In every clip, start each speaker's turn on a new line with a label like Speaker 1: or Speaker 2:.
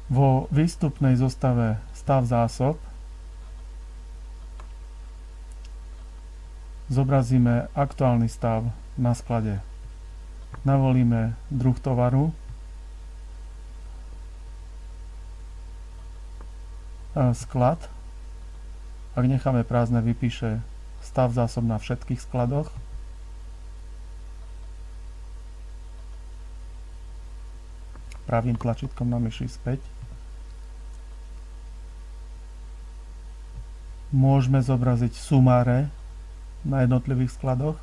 Speaker 1: Vo výstupnej zostave stav zásob zobrazíme aktuálny stav na sklade. Navolíme druh tovaru, sklad. Ak necháme prázdne, vypíše stav zásob na všetkých skladoch. Pravým tlačítkom na myši späť. Môžeme zobraziť sumáre na jednotlivých skladoch.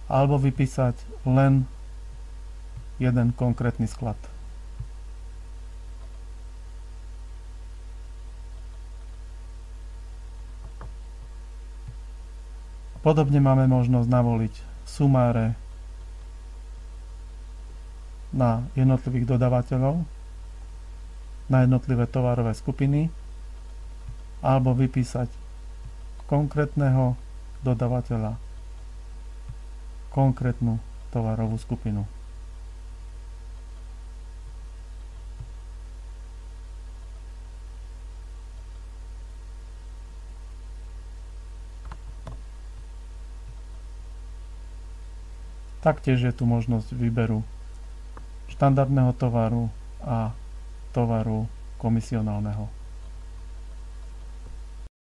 Speaker 1: Alebo vypísať len jeden konkrétny sklad. Podobne máme možnosť navoliť sumáre na jednotlivých dodávateľov, na jednotlivé tovarové skupiny, alebo vypísať konkrétneho dodávateľa, konkrétnu tovarovú skupinu. Taktiež je tu možnosť výberu štandardného tovaru a tovaru komisionálneho.